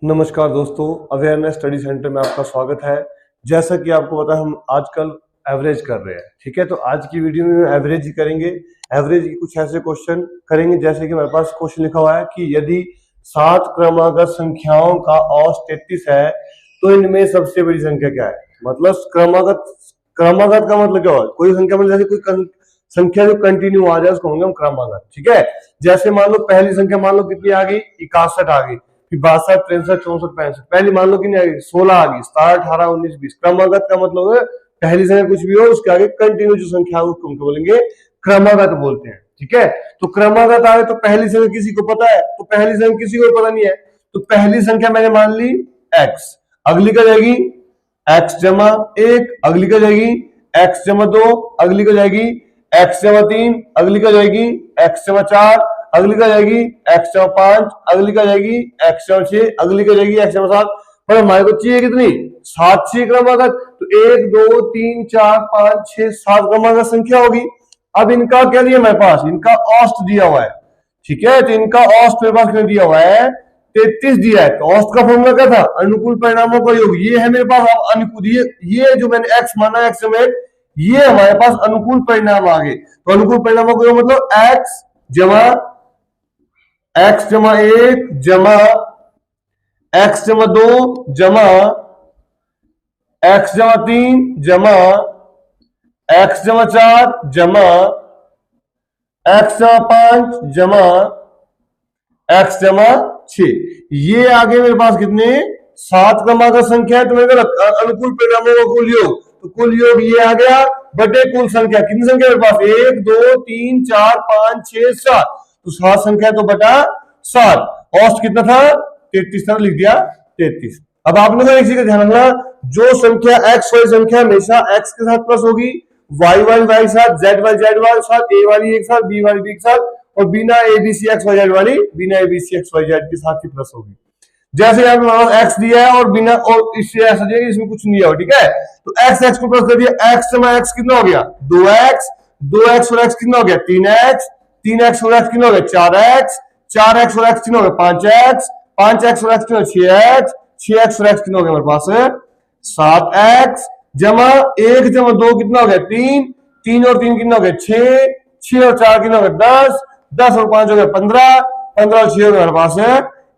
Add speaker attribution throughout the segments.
Speaker 1: नमस्कार दोस्तों, awareness study centre में आपका स्वागत है। जैसा कि आपको पता है हम आजकल एवरेज कर रहे हैं, ठीक है। तो आज की वीडियो में एवरेज ही करेंगे। एवरेज की कुछ ऐसे क्वेश्चन करेंगे जैसे कि हमारे पास क्वेश्चन लिखा हुआ है कि यदि 7 क्रमागत संख्याओं का औसत 33 है तो इनमें सबसे बड़ी संख्या क्या है। मतलब क्रमागत का मतलब क्या हुआ, कोई संख्या मतलब जैसे कोई संख्या जो कंटिन्यू आ जाए उसको होंगे हम क्रमागत, ठीक है। जैसे मान लो पहली संख्या मान लो कितनी आ गई, 61 आ गई, फिर 62, 63, 64, 65। पहली मान लो कितनी आ गई, 16 आ गई, 17, 18, 19, 20। क्रमागत का मतलब है पहली संख्या कुछ भी हो उसके आगे कंटिन्यू जो संख्या है उसको हम बोलेंगे क्रमागत बोलते हैं, ठीक है। तो क्रमागत आए तो पहली संख्या किसी को पता है, तो पहली संख्या किसी को पता नहीं है, तो पहली संख्या मैंने मान ली x, अगली का जाएगी x जमा 1, अगली का जाएगी x जमा 2, अगली का जाएगी x जमा 3, अगली का जाएगी x जमा 4, अगली का जाएगी x जमा 5, अगली का जाएगी x जमा 6, अगली का जाएगी x जमा 7। पर हमारे को चाहिए कितनी, 7 चाहिए क्रमागत। तो 1 2 3 4 5 6 7 क्रमागत संख्या होगी। अब इनका क्या दिया मेरे पास, इनका औसत दिया हुआ है, ठीक है। तो इनका औसत मेरे पास क्या दिया हुआ है, 33 दिया है। तो औसत का फॉर्मूला क्या था, अनुकूल परिणामों का योग। ये है मेरे पास अब अनुकूल, ये जो मैंने x माना x जमा 1, ये हमारे पास अनुकूल परिणाम आ गए। तो अनुकूल परिणामों का योग मतलब x जमा 1 जमा x जमा 2 जमा x जमा 3 जमा x जमा 4 जमा x जमा 5 जमा x जमा 6। ये आगे मेरे पास कितने, 7 क्रमागत संख्या है। तो मेरे अनुकूल परिणामों का कुल योग, तो कुल योग ये आ गया बटे कुल संख्या। कितनी संख्या मेरे पास, 1 2 3 4 5 6 7। तो 7 संख्या तो बटा 7। औसत कितना था, 33 था, लिख दिया 33। अब आपने तो एक चीज का ध्यान रखना, जो संख्या x वाली संख्या हमेशा x के साथ प्लस होगी, y वाली y के साथ, z वाली z वाले साथ, a वाली एक साथ, b वाली b के साथ, और बिना abc xyz वाली बिना abc xyz के साथ ही प्लस होगी। जैसे यहाँ पे x दिया है और बिना, और इससे ऐसा दिया कि इसमें कुछ नहीं है, ठीक है। तो x को प्लस कर दिया, x जमा x कितना हो गया, 2x, 2x और x कितना हो गया, 3x, 3x और x कितना हो गया, 4x, 4x और x कितना हो गया, 5x, 5x और x कितना, 6x, 6x और x कितना हो गया हमारे पास 7x, जमा 1 जमा 2 कितना हो गया, 3, 3 और 3 कितना हो गया, 6, 6 और 4 कितना हो गया, 10, 10 और 5 हो गया 15, 15 और 6 हो गया हमारे पास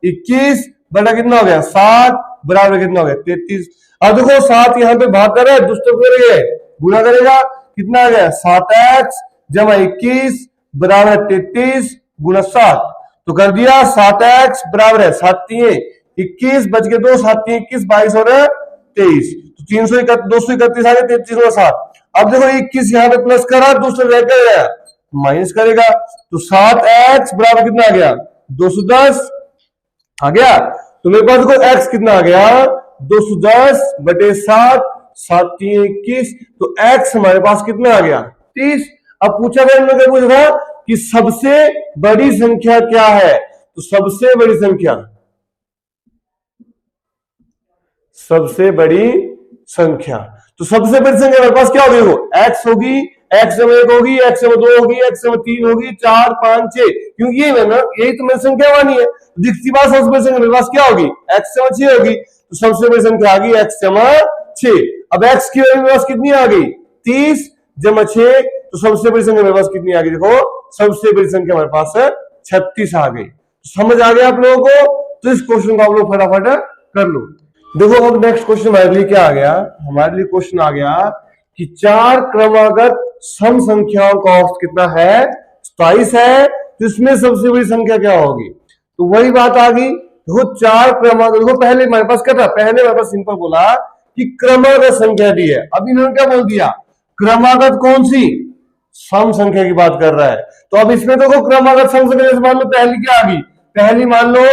Speaker 1: 21, बटा कितना हो गया 7, बराबर कितना हो गया 33। अब देखो 7 यहाँ पे भाग कर दुष्ट करेंगे, गुणा करेगा, कितना आ गया 7x जमा 21 बराबर 33 गुणा 7। तो कर दिया 7x बराबर है 7 3 21, बच के 2, 7 3 21, 22 और 23। तो 231 आ गया, 33 और 7। अब देखो 21 यहाँ पे प्लस करा, दूसरे रहकर माइनस करेगा, तो 7x बराबर कितना आ गया, 210 आ गया। तो मेरे पास देखो x कितना आ गया, 210 बटे 7, 7 3 21। तो x हमारे पास कितना आ गया, 30। अब पूछा गया इन लोगों ने, पूछा कि सबसे बड़ी संख्या क्या है। तो सबसे बड़ी संख्या, सबसे बड़ी संख्या, तो सबसे बड़ी संख्या मेरे पास क्या होगी, वो x होगी, x जमा 1 होगी, x जमा 2 होगी, x जमा 3 होगी, 4 5 6, क्योंकि ये ना यही तो मेरी संख्या वानी है। दिखती बात सबसे बड़ी संख्या मेरे पास क्या होगी, x जमा 6 होगी। तो सबसे बड़ी संख्या आ गई x जमा 6। अब x की वैल्यू मेरे पास कितनी आ गई, 30 जमा 6। तो सबसे बड़ी संख्या मेरे पास कितनी आ गई, देखो सबसे बड़ी संख्या हमारे पास 36 आ गई। समझ आ गया आप लोगों को। तो इस क्वेश्चन को आप लोग फटाफट कर लो। देखो अब नेक्स्ट क्वेश्चन हमारे लिए क्या आ गया, हमारे लिए क्वेश्चन आ गया कि 4 क्रमागत सम संख्याओं का औसत कितना है, 27 है। तो इसमें सबसे बड़ी संख्या क्या होगी। तो वही बात आ गई, देखो 4 क्रमागत, देखो पहले हमारे पास क्या था, पहले हमारे पास सिंपल बोला कि क्रमागत संख्या दी है। अब इन्होंने क्या बोल दिया, क्रमागत कौन सी, सम संख्या की बात कर रहा है। तो अब इसमें देखो क्रमागत सम संख्या, जैसे मान लो पहली क्या आ गई, पहली मान लो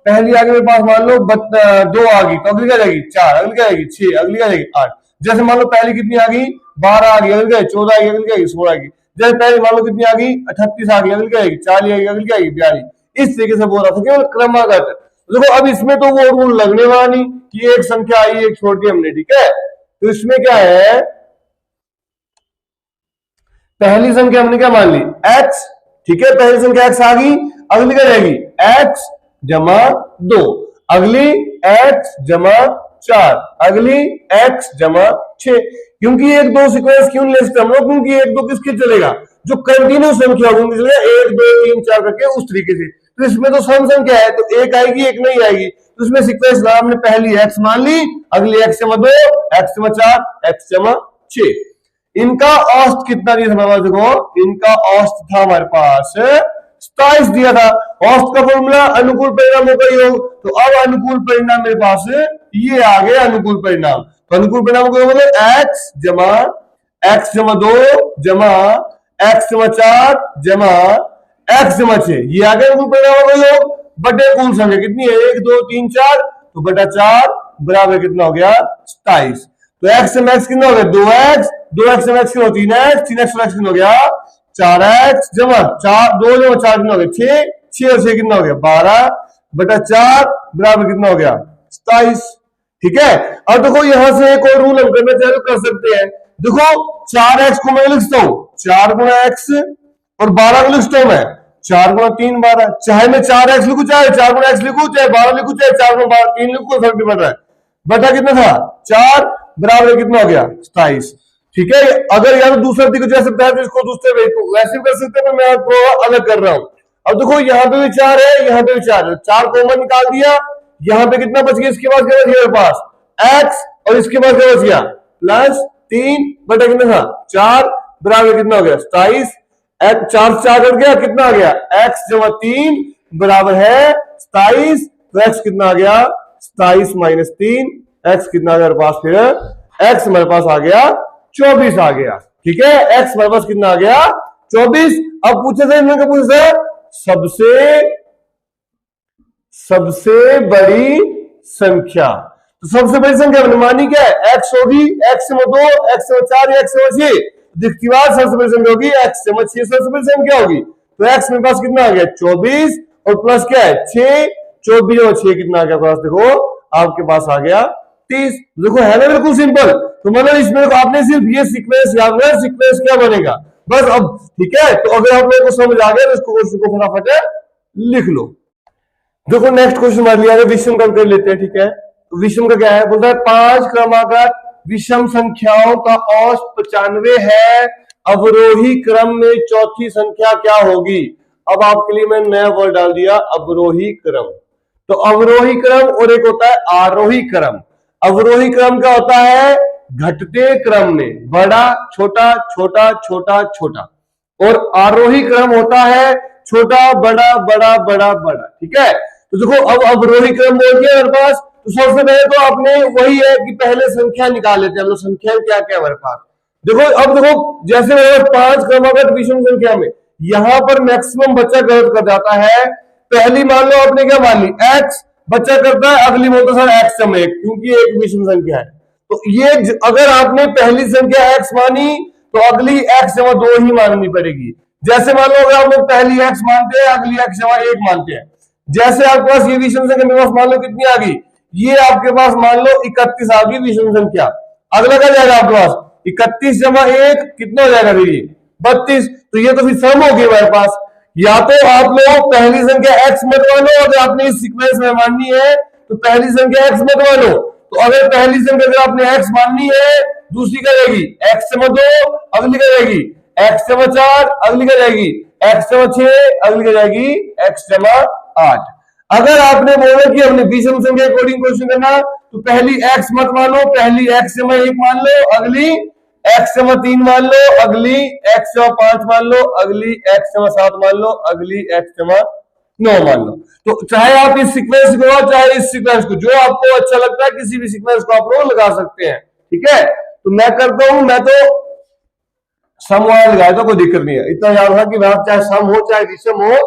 Speaker 1: पहली आगे मेरे पास मान लो 2 आ गई, तो अगली क्या जाएगी 4, अगली क्या जाएगी 6, अगली क्या जाएगी 8। जैसे मान लो पहली कितनी आ गई, 12 आ गई, अगली क्या 14 आ गई, अगली क्या 16 आ गई। जैसे पहले मान लो कितनी आ गई, 38 आ गई, अगली क्या आएगी 40 आ गई, अगली क्या आएगी 42। इस तरीके से बोल रहा था केवल क्रमागत। देखो अब इसमें तो वो रूल लगने वाला नहीं कि एक संख्या आई एक छोड़ दी हमने, ठीक है। तो इसमें क्या है, पहली संख्या हमने क्या मान ली, x, ठीक है। पहली संख्या x आ गई, अगली क्या रहेगी x जमा 2, अगली x जमा 4, अगली x जमा 6। क्योंकि एक दो सीक्वेंस क्यों ले सकते हम लोग, क्योंकि एक दो किसके चलेगा, जो कंटिन्यू संख्या होगी, 1 2 3 4 करके उस तरीके से। तो इसमें तो सम संख्या है, तो एक आएगी एक नहीं आएगी, तो इसमें सीक्वेंस ना हमने पहली x मान ली, अगली x जमा 2, x जमा 4, x जमा 6। इनका औसत कितना दिया था हमारे पास, देखो इनका औसत था हमारे पास 27 दिया था। औसत का फॉर्मूला अनुकूल परिणामों का योग, तो अब अनुकूल परिणाम मेरे पास ये आ गए अनुकूल परिणाम। तो अनुकूल परिणाम का मतलब x जमा 2 जमा x जमा 4 जमा x जमा 6, ये आ गया अनुकूल परिणामों का योग बटे कुल संख्या कितनी है 1 2 3 4, तो बटा 4 बराबर कितना हो गया 27। तो x से x कितना हो गया 2x, 2x से x कितना हो 3x, 3x से x कितना हो गया 4x जमा 4 2 जमा 4 कितना हो गया 6, 6 और 6 कितना हो गया 12 बटा 4 बराबर कितना हो गया 27। ठीक है, अब देखो यहां से एक और रूल हम करना चाहे तो कर सकते हैं। देखो 4x को मैं लिखता हूं 4 गुना x और 12 को लिखता हूं मैं 4 गुना 3 12, चाहे मैं 4x लिखूं चाहे 4 गुना x लिखूं चाहे 12 लिखूं चाहे 4 गुना 12 3 लिखूं, कोई फर्क नहीं पड़ रहा है। बटा कितना था 4 बराबर कितना हो गया 27। ठीक है, अगर यार दूसरा तरीका जा सकता है तो इसको दूसरे वैसे भी कर सकते हैं, पर मैं आपको अलग कर रहा हूं। अब देखो यहाँ पे भी 4 है, यहाँ पे भी 4 है, 4 कॉमन निकाल दिया, यहाँ पे कितना बच गया, इसके बाद क्या बच गया मेरे पास x, और इसके बाद क्या बच गया प्लस 3 बटा कितना था 4 बराबर कितना हो गया 27। 4 से 4 कट गया, कितना आ गया x जमा 3 बराबर है 27। तो x कितना आ गया 27 माइनस 3, x कितना आ गया हमारे पास, फिर x हमारे पास आ गया 24 आ गया। ठीक है, x हमारे पास कितना आ गया 24। अब पूछे थे इनमें पूछे सबसे बड़ी संख्या, तो सबसे बड़ी संख्या मैंने मानी क्या है x होगी, x जमा 2 x जमा 4 x जमा 6, दिखती बात सबसे बड़ी संख्या होगी x जमा 6 सबसे बड़ी संख्या होगी। तो x मेरे पास कितना आ गया 24 और प्लस क्या है 6, 24 और 6 कितना आ गया पास, देखो आपके पास आ गया 30। देखो है ना बिल्कुल सिंपल। तो मतलब इसमें आपने सिर्फ ये सीक्वेंस याद रखना, सीक्वेंस क्या बनेगा बस अब। ठीक है, तो अगर आप लोगों को समझ आ गया तो इसको क्वेश्चन को फटाफट लिख लो। देखो नेक्स्ट क्वेश्चन हमारे लिए विषम का कर लेते हैं। ठीक है, तो विषम का क्या है, बोलता है 5 क्रमागत विषम संख्याओं का औसत 95 है, अवरोही क्रम में चौथी संख्या क्या होगी। अब आपके लिए मैं नया वर्ड डाल दिया अवरोही क्रम। तो अवरोही क्रम और एक होता है आरोही क्रम। अवरोही क्रम क्या होता है, घटते क्रम में बड़ा छोटा छोटा छोटा छोटा, और आरोही क्रम होता है छोटा बड़ा बड़ा बड़ा बड़ा। ठीक है, तो देखो अब अवरोही क्रम बोल दिया हमारे पास, तो सबसे पहले तो आपने वही है कि पहले संख्या निकाल लेते हैं हम लोग, संख्या क्या क्या हमारे पास। देखो अब देखो जैसे मेरे 5 क्रमागत विषम संख्या में यहां पर मैक्सिमम बच्चा गलत कर जाता है। पहली मान लो आपने क्या मान ली x, बच्चा करता है अगली बोलता सर x जमा 1, क्योंकि एक विषम संख्या है। तो ये अगर आपने पहली संख्या x मानी तो अगली x जमा 2 ही माननी पड़ेगी। जैसे मान लो अगर आप लोग पहली x मानते हैं अगली x जमा 1 मानते हैं, जैसे आपके पास ये विषम संख्या मेरे पास मान लो कितनी आ गई, ये आपके पास मान लो 31 आ गई विषम संख्या। अगला क्या जाएगा आपके पास 31 जमा 1 कितना हो जाएगा फिर ये 32। तो ये तो फिर सम हो गई हमारे पास। या तो आप लोग पहली संख्या x मत मानो, अगर आपने इस सीक्वेंस में माननी है तो पहली संख्या x मत मानो। तो अगर पहली संख्या अगर आपने x माननी है, दूसरी क्या रहेगी x जमा 2, अगली क्या रहेगी x जमा 4, अगली क्या रहेगी x जमा 6, अगली क्या जाएगी x जमा 8। अगर आपने बोला कि हमने विषम संख्या अकॉर्डिंग क्वेश्चन करना, तो पहली x मत मानो, पहली x जमा 1 मान लो, अगली x जमा 3 मान लो, अगली x जमा 5 मान लो, अगली x जमा 7 मान लो, अगली x जमा 9 मान लो। तो चाहे आप इस सीक्वेंस को चाहे इस सीक्वेंस को, जो आपको अच्छा लगता है किसी भी सीक्वेंस को आप लोग लगा सकते हैं। ठीक है, तो मैं करता हूं, मैं तो सम वाला लगाया तो कोई दिक्कत नहीं है। इतना याद रखा कि चाहे सम हो चाहे विषम हो,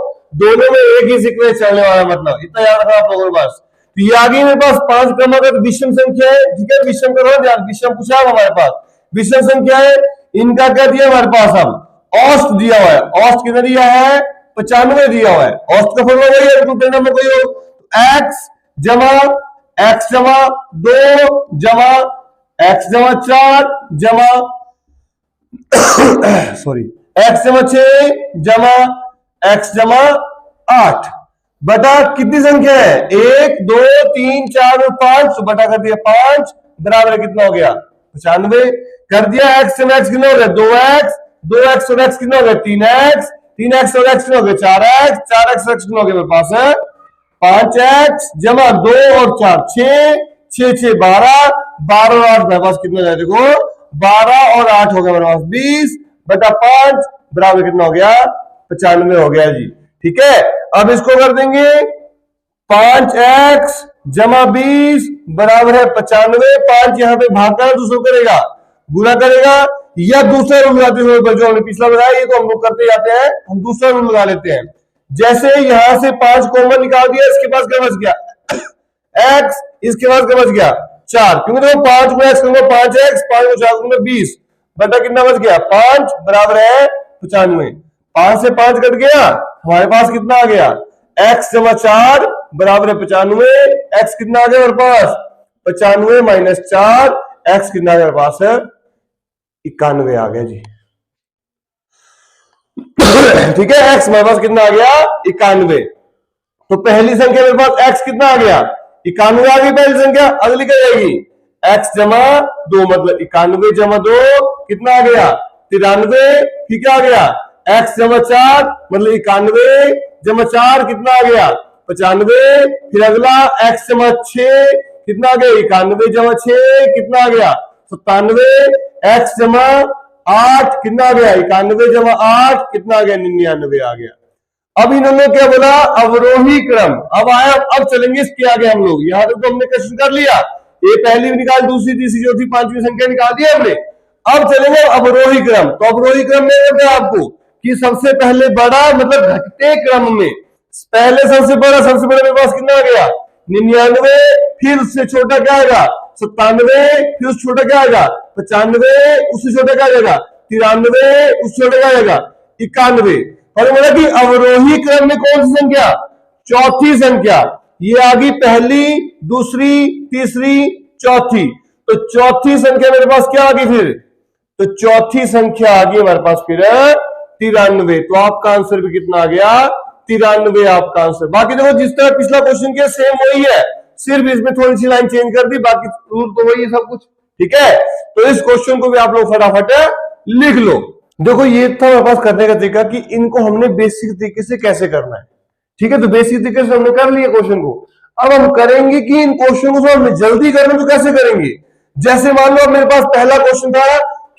Speaker 1: दोनों में एक ही सीक्वेंस चलने वाला, मतलब इतना याद रखा आप लोगों के पास। तो ये आगे मेरे पास 5 क्रमागत विषम संख्या है। ठीक है, विषम करो ध्यान, विषम पूछा हमारे पास विषम संख्या है, इनका क्या दिया हमारे पास, अब औसत दिया हुआ है। औसत कितना दिया है 95 दिया हुआ है। औसत का फॉर्मूला वही है, में कोई हो x जमा 2 जमा x जमा 4 जमा सॉरी x जमा 6 जमा x जमा 8 बटा कितनी संख्या है, 1 2 3 4 और 5, तो बटा कर दिया 5 बराबर कितना हो गया 95 कर दिया। x से x कितना हो गया 2x, 2x और x कितना हो गया 3x, 3x और x कितना हो गया 4x, 4x और x कितना हो गया मेरे पास है 5x जमा 2 और 4 6, 6 6 12, 12 और 8 मेरे पास कितना हो गया देखो 12 और 8 हो गया मेरे पास 20 बटा 5 बराबर कितना हो गया 95 हो गया जी। ठीक है, अब इसको कर देंगे 5x जमा 20 बराबर है 95, 5 यहां पे भाग कर दूसरा करेगा गुना करेगा, या दूसरा रूल लगाते हैं जो हमने पिछला बताया, ये तो हम लोग करते जाते हैं, हम दूसरा रूल लगा लेते हैं। जैसे यहां से 5 कॉमन निकाल दिया, इसके पास क्या बच गया x, इसके पास क्या बच गया 4, क्योंकि देखो 5 को x करूंगा 5x, 5 को 4 करूंगा 20 बटा कितना बच गया 5 बराबर है 95। 5 से 5 कट गया, हमारे पास कितना आ गया x जमा 4 बराबर है 95, x कितना आ गया मेरे पास 95 माइनस 4, x कितना आ गया मेरे पास है 91 आ गया जी। ठीक है, x मेरे पास कितना आ गया 91, तो पहली संख्या मेरे पास x कितना आ गया 91 आ गई पहली संख्या, अगली क्या जाएगी x जमा 2 मतलब 91 जमा 2 कितना आ गया 93, ठीक है आ गया x जमा 4 मतलब 91 जमा 4 कितना आ गया 95, फिर अगला x जमा 6 कितना आ गया 91 जमा 6 कितना आ गया 97, x जमा 8 कितना आ गया 91 जमा 8 कितना आ गया 99 आ गया। अब इन्होंने क्या बोला अवरोही क्रम, अब आया, अब चलेंगे इसके आगे हम लोग, यहां तक तो हमने क्वेश्चन कर लिया, ये पहली भी निकाल, दूसरी तीसरी चौथी पांचवी संख्या निकाल दी हमने, अब चलेंगे अवरोही क्रम। तो अवरोही क्रम में क्या आपको कि सबसे पहले बड़ा मतलब घटते क्रम में पहले सबसे बड़ा मेरे पास कितना आ गया 99, फिर उससे छोटा क्या आएगा 97, फिर उससे छोटा क्या आएगा 95, उससे छोटा क्या आएगा 93, उससे छोटा क्या आएगा 91, और बोला कि अवरोही क्रम में कौन सी संख्या चौथी संख्या, ये आ गई पहली दूसरी तीसरी चौथी, तो चौथी संख्या मेरे पास क्या आ गई फिर, तो चौथी संख्या आ गई हमारे पास फिर 93, तो आपका आंसर भी कितना आ गया 93 आपका आंसर। बाकी देखो जिस तरह पिछला क्वेश्चन किया सेम वही है, सिर्फ इसमें थोड़ी सी लाइन चेंज कर दी, बाकी रूल तो वही है सब कुछ। ठीक है, तो इस क्वेश्चन को भी आप लोग फटाफट लिख लो। देखो ये था हमारे पास करने का तरीका कि इनको हमने बेसिक तरीके से कैसे करना है। ठीक है, तो बेसिक तरीके से हमने कर लिया क्वेश्चन को, अब हम करेंगे कि इन क्वेश्चन को हमें जल्दी करना तो कैसे करेंगे। जैसे मान लो मेरे पास पहला क्वेश्चन था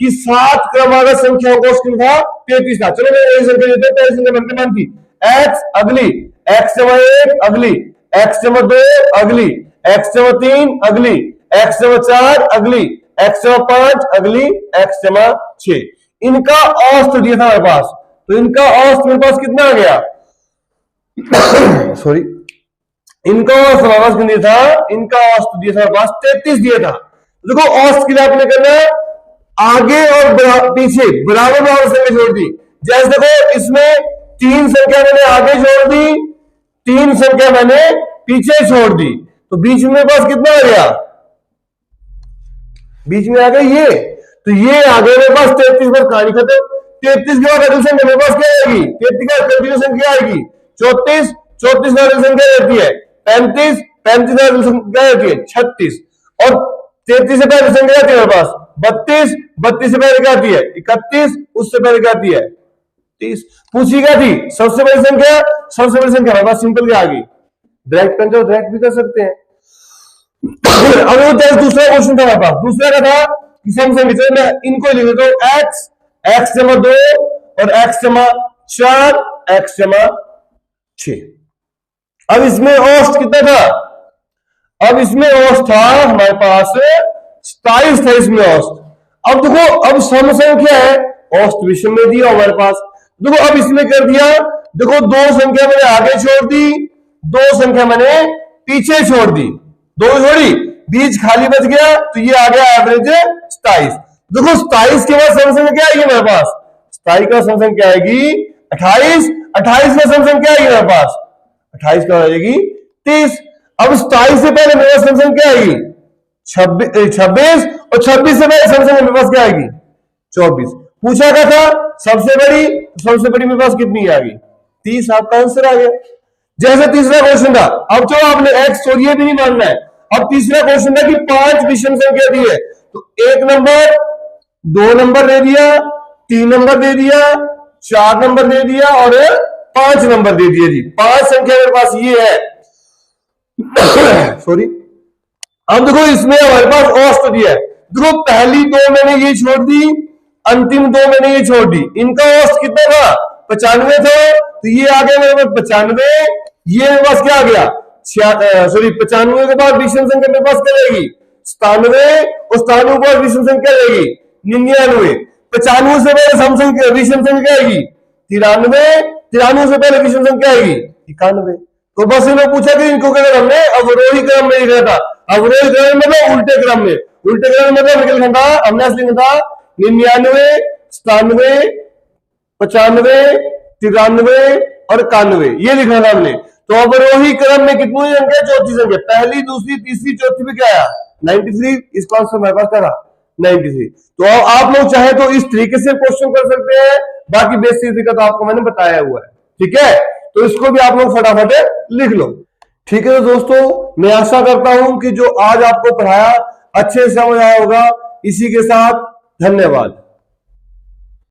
Speaker 1: कि 7 क्रमागत संख्याओं का क्वेश्चन था 33 था, चलो मैं यही संख्या देता हूं, पहली संख्या बनते मान थी x अगली x जमा 1 अगली x जमा 2 अगली x जमा 3 अगली x जमा 4 अगली x जमा 5 अगली x जमा 6, इनका औसत दिया था हमारे पास, तो इनका औसत मेरे पास कितना आ गया सॉरी, इनका औसत हमारे पास कितना था, इनका औसत दिया था हमारे पास 33 दिया था। देखो औसत के लिए आपने करना है आगे और पीछे बराबर बराबर संख्या जोड़ दी, जैसे देखो इसमें 3 संख्या मैंने आगे जोड़ दी, 3 संख्या मैंने पीछे छोड़ दी, तो बीच में मेरे पास कितना आ गया, बीच में आ गया ये, तो ये आ गया मेरे पास 33 पर कहानी खत्म। 33 के बाद अगली संख्या मेरे पास क्या आएगी, 33 का कंटिन्यू संख्या आएगी 34, 34 का अगली संख्या रहती है 35, 35 का अगली संख्या रहती है 36, और 33 से पहले संख्या आती है मेरे पास 32, 32 से पहले क्या आती है 31, उससे पहले क्या आती है 30, पूछी क्या थी सबसे बड़ी संख्या, सबसे बड़ी संख्या हमारे पास सिंपल क्या आ गई, डायरेक्ट करते डायरेक्ट भी कर सकते हैं। अब दूसरा क्वेश्चन था हमारे पास, दूसरा का था कि सम से मित्र मैं इनको लिख देता हूं x, x जमा 2 और x जमा 4 x जमा 6। अब इसमें औसत कितना था, अब इसमें औसत था हमारे पास 27 था इसमें औसत। अब देखो अब सम संख्या है औसत विषय में दिया हमारे पास, देखो अब इसमें कर दिया, देखो 2 संख्या मैंने आगे छोड़ दी, 2 संख्या मैंने पीछे छोड़ दी, 2 छोड़ी बीच खाली बच गया, तो ये आ गया एवरेज 27। देखो 27 के बाद सम संख्या क्या आएगी मेरे पास, 27 का सम संख्या आएगी 28, 28 का सम संख्या आएगी मेरे पास 28 का आएगी 30। अब 27 से पहले मेरे पास सम संख्या आएगी 26 और 26 से पहले सम संख्या मेरे पास क्या आएगी 24। पूछा क्या था सबसे बड़ी, सबसे बड़ी मेरे पास कितनी आ गई 30, आपका आंसर आ गया। जैसे तीसरा क्वेश्चन था, अब जो आपने एक्स और ये भी नहीं मानना है। अब तीसरा क्वेश्चन था कि 5 विषम संख्या दी है, तो 1 नंबर, 2 नंबर दे दिया, 3 नंबर दे दिया, 4 नंबर दे दिया और 5 नंबर दे दिया जी। 5 संख्या मेरे पास ये है। सॉरी। अब देखो इसमें हमारे पास औसत दिया है। देखो पहली 2 मैंने ये छोड़ दी, अंतिम 2 मैंने ये छोड़ दी, इनका औसत कितना था? 95 था। तो ये आ गया मेरे पास 95, ये मेरे पास क्या आ गया? सॉरी, 95 के बाद विषम संख्या मेरे पास क्या रहेगी? 97, और 97 के बाद विषम संख्या रहेगी 99। 95 से पहले सम संख्या विषम संख्या आएगी 93, 93 से पहले विषम संख्या आएगी 91। तो बस इन्होंने पूछा कि इनको क्या हमने अवरोही क्रम में लिखा था। अवरोही क्रम मतलब उल्टे क्रम में। उल्टे क्रम में मतलब लिखा था, हमने असली लिखा था 99, 97, 95, 93 और 91, ये लिखा था हमने। तो अवरोही क्रम में कितनी संख्या? चौथी संख्या। पहली, दूसरी, तीसरी, चौथी में क्या आया? 93। इसका आंसर हमारे पास क्या था? 93। तो आप लोग चाहे तो इस तरीके से क्वेश्चन कर सकते हैं, बाकी बेसिक तरीका तो आपको मैंने बताया हुआ है। ठीक है, तो इसको भी आप लोग फटाफट लिख लो। ठीक है, तो दोस्तों मैं आशा करता हूं कि जो आज आपको पढ़ाया अच्छे से समझ आया होगा। इसी के साथ धन्यवाद।